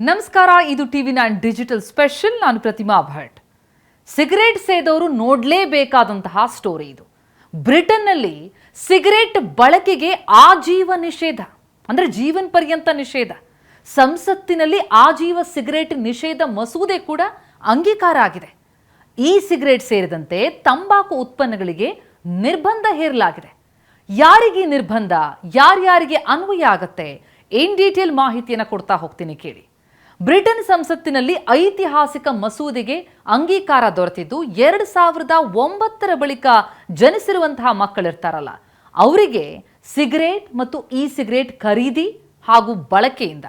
ನಮಸ್ಕಾರ, ಇದು ಟಿವಿ9 digital special. ನಾನು ಪ್ರತಿಮಾ ಭಟ್. ಸಿಗರೇಟ್ ಸೇದವರು ನೋಡಲೇಬೇಕಾದಂತಹ ಸ್ಟೋರಿ ಇದು. ಬ್ರಿಟನ್ನಲ್ಲಿ ಸಿಗರೇಟ್ ಬಳಕೆಗೆ ಆಜೀವ ನಿಷೇಧ, ಅಂದ್ರೆ ಜೀವನ ಪರ್ಯಂತ ನಿಷೇಧ. ಸಂಸತ್ತಿನಲ್ಲಿ ಆಜೀವ ಸಿಗರೇಟ್ ನಿಷೇಧ ಮಸೂದೆ ಕೂಡ ಅಂಗೀಕಾರ ಆಗಿದೆ. ಈ ಸಿಗರೇಟ್ ಸೇರಿದಂತೆ ತಂಬಾಕು ಉತ್ಪನ್ನಗಳಿಗೆ ನಿರ್ಬಂಧ ಹೇರಲಾಗಿದೆ. ಯಾರಿಗೆ ನಿರ್ಬಂಧ, ಯಾರ್ಯಾರಿಗೆ ಅನ್ವಯ ಆಗತ್ತೆ, ಇನ್ ಡೀಟೇಲ್ ಮಾಹಿತಿಯನ್ನು ಕೊಡ್ತಾ ಹೋಗ್ತೀನಿ, ಕೇಳಿ. ಬ್ರಿಟನ್ ಸಂಸತ್ತಿನಲ್ಲಿ ಐತಿಹಾಸಿಕ ಮಸೂದೆಗೆ ಅಂಗೀಕಾರ ದೊರೆತಿದ್ದು 2009 ಬಳಿಕ ಜನಿಸಿರುವಂತಹ ಮಕ್ಕಳಿರ್ತಾರಲ್ಲ, ಅವರಿಗೆ ಸಿಗರೇಟ್ ಮತ್ತು ಇ ಸಿಗರೇಟ್ ಖರೀದಿ ಹಾಗೂ ಬಳಕೆಯಿಂದ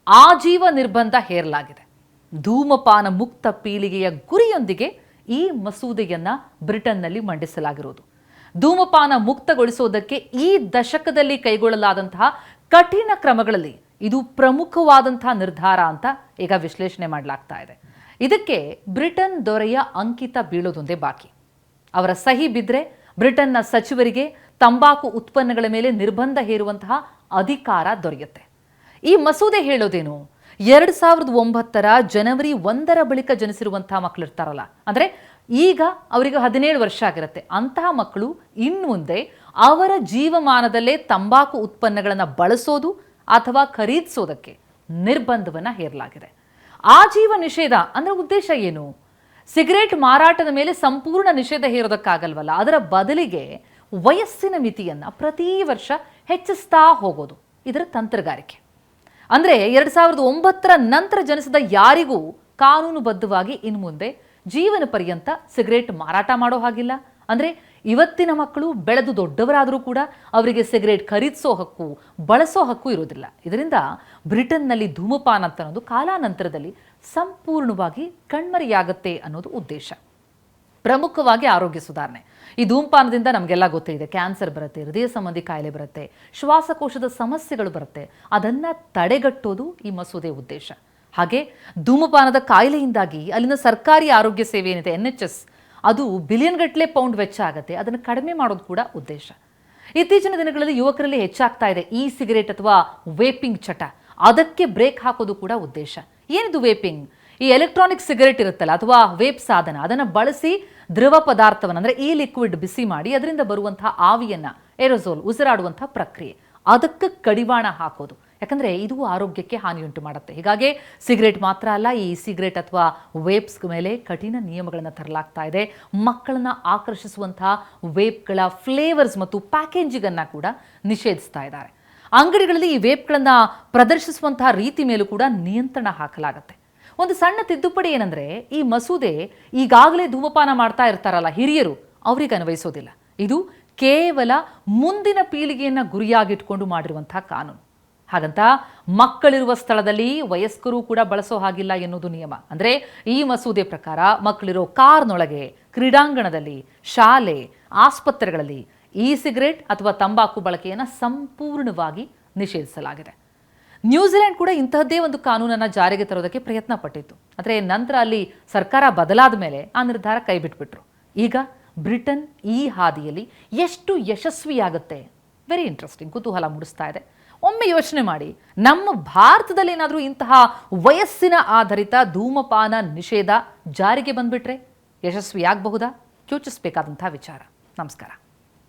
ಆಜೀವ ನಿರ್ಬಂಧ ಹೇರಲಾಗಿದೆ. ಧೂಮಪಾನ ಮುಕ್ತ ಪೀಳಿಗೆಯ ಗುರಿಯೊಂದಿಗೆ ಈ ಮಸೂದೆಯನ್ನ ಬ್ರಿಟನ್ನಲ್ಲಿ ಮಂಡಿಸಲಾಗಿರುವುದು. ಧೂಮಪಾನ ಮುಕ್ತಗೊಳಿಸುವುದಕ್ಕೆ ಈ ದಶಕದಲ್ಲಿ ಕೈಗೊಳ್ಳಲಾದಂತಹ ಕಠಿಣ ಕ್ರಮಗಳಲ್ಲಿ ಇದು ಪ್ರಮುಖವಾದಂತಹ ನಿರ್ಧಾರ ಅಂತ ಈಗ ವಿಶ್ಲೇಷಣೆ ಮಾಡಲಾಗ್ತಾ ಇದೆ. ಇದಕ್ಕೆ ಬ್ರಿಟನ್ ದೊರೆಯ ಅಂಕಿತ ಬೀಳೋದೊಂದೇ ಬಾಕಿ. ಅವರ ಸಹಿ ಬಿದ್ದರೆ ಬ್ರಿಟನ್ನ ಸಚಿವರಿಗೆ ತಂಬಾಕು ಉತ್ಪನ್ನಗಳ ಮೇಲೆ ನಿರ್ಬಂಧ ಹೇರುವಂತಹ ಅಧಿಕಾರ ದೊರೆಯುತ್ತೆ. ಈ ಮಸೂದೆ ಹೇಳೋದೇನು, 2009 ಜನವರಿ 1 ಬಳಿಕ ಜನಿಸಿರುವಂತಹ ಮಕ್ಕಳಿರ್ತಾರಲ್ಲ, ಅಂದ್ರೆ ಈಗ ಅವರಿಗೆ 17 ವರ್ಷ ಆಗಿರುತ್ತೆ, ಅಂತಹ ಮಕ್ಕಳು ಇನ್ನು ಮುಂದೆ ಅವರ ಜೀವಮಾನದಲ್ಲೇ ತಂಬಾಕು ಉತ್ಪನ್ನಗಳನ್ನು ಬಳಸೋದು ಅಥವಾ ಖರೀದಿಸೋದಕ್ಕೆ ನಿರ್ಬಂಧವನ್ನು ಹೇರಲಾಗಿದೆ. ಆಜೀವ ನಿಷೇಧ ಅಂದ್ರೆ ಉದ್ದೇಶ ಏನು? ಸಿಗರೇಟ್ ಮಾರಾಟದ ಮೇಲೆ ಸಂಪೂರ್ಣ ನಿಷೇಧ ಹೇರೋದಕ್ಕಾಗಲ್ವಲ್ಲ, ಅದರ ಬದಲಿಗೆ ವಯಸ್ಸಿನ ಮಿತಿಯನ್ನ ಪ್ರತಿ ವರ್ಷ ಹೆಚ್ಚಿಸ್ತಾ ಹೋಗೋದು ಇದರ ತಂತ್ರಗಾರಿಕೆ. ಅಂದ್ರೆ 2009 ನಂತರ ಜನಿಸಿದ ಯಾರಿಗೂ ಕಾನೂನುಬದ್ಧವಾಗಿ ಇನ್ನು ಮುಂದೆ ಜೀವನ ಪರ್ಯಂತ ಸಿಗರೇಟ್ ಮಾರಾಟ ಮಾಡೋ ಹಾಗಿಲ್ಲ. ಅಂದ್ರೆ ಇವತ್ತಿನ ಮಕ್ಕಳು ಬೆಳೆದು ದೊಡ್ಡವರಾದರೂ ಕೂಡ ಅವರಿಗೆ ಸಿಗರೇಟ್ ಖರೀದಿಸೋ ಹಕ್ಕು, ಬಳಸೋ ಹಕ್ಕು ಇರೋದಿಲ್ಲ. ಇದರಿಂದ ಬ್ರಿಟನ್ನಲ್ಲಿ ಧೂಮಪಾನ ಅಂತ ಅನ್ನೋದು ಕಾಲಾನಂತರದಲ್ಲಿ ಸಂಪೂರ್ಣವಾಗಿ ಕಣ್ಮರೆಯಾಗತ್ತೆ ಅನ್ನೋದು ಉದ್ದೇಶ. ಪ್ರಮುಖವಾಗಿ ಆರೋಗ್ಯ ಸುಧಾರಣೆ. ಈ ಧೂಮಪಾನದಿಂದ ನಮಗೆಲ್ಲ ಗೊತ್ತೇ ಇದೆ, ಕ್ಯಾನ್ಸರ್ ಬರುತ್ತೆ, ಹೃದಯ ಸಂಬಂಧಿ ಕಾಯಿಲೆ ಬರುತ್ತೆ, ಶ್ವಾಸಕೋಶದ ಸಮಸ್ಯೆಗಳು ಬರುತ್ತೆ. ಅದನ್ನ ತಡೆಗಟ್ಟೋದು ಈ ಮಸೂದೆ ಉದ್ದೇಶ. ಹಾಗೆ ಧೂಮಪಾನದ ಕಾಯಿಲೆಯಿಂದಾಗಿ ಅಲ್ಲಿನ ಸರ್ಕಾರಿ ಆರೋಗ್ಯ ಸೇವೆ ಏನಿದೆ NHS, ಅದು ಬಿಲಿಯನ್ ಗಟ್ಟಲೆ ಪೌಂಡ್ ವೆಚ್ಚ ಆಗುತ್ತೆ. ಅದನ್ನು ಕಡಿಮೆ ಮಾಡೋದು ಕೂಡ ಉದ್ದೇಶ. ಇತ್ತೀಚಿನ ದಿನಗಳಲ್ಲಿ ಯುವಕರಲ್ಲಿ ಹೆಚ್ಚಾಗ್ತಾ ಇದೆ ಇ ಸಿಗರೇಟ್ ಅಥವಾ ವೇಪಿಂಗ್ ಚಟ. ಅದಕ್ಕೆ ಬ್ರೇಕ್ ಹಾಕೋದು ಕೂಡ ಉದ್ದೇಶ. ಏನಿದು ವೇಪಿಂಗ್? ಈ ಎಲೆಕ್ಟ್ರಾನಿಕ್ ಸಿಗರೇಟ್ ಇರುತ್ತಲ್ಲ ಅಥವಾ ವೇಪ್ ಸಾಧನ, ಅದನ್ನು ಬಳಸಿ ದ್ರವ ಪದಾರ್ಥವನ್ನು ಅಂದ್ರೆ ಈ ಲಿಕ್ವಿಡ್ ಬಿಸಿ ಮಾಡಿ ಅದರಿಂದ ಬರುವಂತಹ ಆವಿಯನ್ನ, ಏರೋಸೋಲ್, ಉಸಿರಾಡುವಂತಹ ಪ್ರಕ್ರಿಯೆ, ಅದಕ್ಕೆ ಕಡಿವಾಣ ಹಾಕೋದು. ಯಾಕಂದ್ರೆ ಇದು ಆರೋಗ್ಯಕ್ಕೆ ಹಾನಿಯುಂಟು ಮಾಡುತ್ತೆ. ಹೀಗಾಗಿ ಸಿಗರೇಟ್ ಮಾತ್ರ ಅಲ್ಲ, ಈ ಸಿಗರೇಟ್ ಅಥವಾ ವೇಪ್ಸ್ ಮೇಲೆ ಕಠಿಣ ನಿಯಮಗಳನ್ನು ತರಲಾಗ್ತಾ ಇದೆ. ಮಕ್ಕಳನ್ನ ಆಕರ್ಷಿಸುವಂತಹ ವೇಪ್ಗಳ ಫ್ಲೇವರ್ಸ್ ಮತ್ತು ಪ್ಯಾಕೇಜಿಂಗ್ ಅನ್ನ ಕೂಡ ನಿಷೇಧಿಸ್ತಾ ಇದ್ದಾರೆ. ಅಂಗಡಿಗಳಲ್ಲಿ ಈ ವೇಪ್ಗಳನ್ನ ಪ್ರದರ್ಶಿಸುವಂತಹ ರೀತಿ ಮೇಲೂ ಕೂಡ ನಿಯಂತ್ರಣ ಹಾಕಲಾಗುತ್ತೆ. ಒಂದು ಸಣ್ಣ ತಿದ್ದುಪಡಿ ಏನಂದ್ರೆ, ಈ ಮಸೂದೆ ಈಗಾಗಲೇ ಧೂಮಪಾನ ಮಾಡ್ತಾ ಇರ್ತಾರಲ್ಲ ಹಿರಿಯರು, ಅವರಿಗೆ ಅನ್ವಯಿಸೋದಿಲ್ಲ. ಇದು ಕೇವಲ ಮುಂದಿನ ಪೀಳಿಗೆಯನ್ನ ಗುರಿಯಾಗಿಟ್ಕೊಂಡು ಮಾಡಿರುವಂತಹ ಕಾನೂನು. ಹಾಗಂತ ಮಕ್ಕಳಿರುವ ಸ್ಥಳದಲ್ಲಿ ವಯಸ್ಕರು ಕೂಡ ಬಳಸೋ ಹಾಗಿಲ್ಲ ಎನ್ನುವುದು ನಿಯಮ. ಅಂದ್ರೆ ಈ ಮಸೂದೆ ಪ್ರಕಾರ ಮಕ್ಕಳಿರೋ ಕಾರ್ನೊಳಗೆ, ಕ್ರೀಡಾಂಗಣದಲ್ಲಿ, ಶಾಲೆ, ಆಸ್ಪತ್ರೆಗಳಲ್ಲಿ ಇ ಸಿಗರೇಟ್ ಅಥವಾ ತಂಬಾಕು ಬಳಕೆಯನ್ನು ಸಂಪೂರ್ಣವಾಗಿ ನಿಷೇಧಿಸಲಾಗಿದೆ. ನ್ಯೂಜಿಲೆಂಡ್ ಕೂಡ ಇಂತಹದ್ದೇ ಒಂದು ಕಾನೂನನ್ನ ಜಾರಿಗೆ ತರೋದಕ್ಕೆ ಪ್ರಯತ್ನ ಪಟ್ಟಿತ್ತು. ಆದರೆ ನಂತರ ಅಲ್ಲಿ ಸರ್ಕಾರ ಬದಲಾದ ಮೇಲೆ ಆ ನಿರ್ಧಾರ ಕೈಬಿಟ್ಬಿಟ್ರು. ಈಗ ಬ್ರಿಟನ್ ಈ ಹಾದಿಯಲ್ಲಿ ಎಷ್ಟು ಯಶಸ್ವಿಯಾಗುತ್ತೆ, ವೆರಿ ಇಂಟ್ರೆಸ್ಟಿಂಗ್, ಕುತೂಹಲ ಮೂಡಿಸ್ತಾ ಇದೆ. ಒಮ್ಮೆ ಯೋಚನೆ ಮಾಡಿ, ನಮ್ಮ ಭಾರತದಲ್ಲಿ ಏನಾದರೂ ಇಂತಹ ವಯಸ್ಸಿನ ಆಧಾರಿತ ಧೂಮಪಾನ ನಿಷೇಧ ಜಾರಿಗೆ ಬಂದ್ಬಿಟ್ರೆ ಯಶಸ್ವಿಯಾಗಬಹುದಾ? ಯೋಚಿಸಬೇಕಾದಂತಹ ವಿಚಾರ. ನಮಸ್ಕಾರ.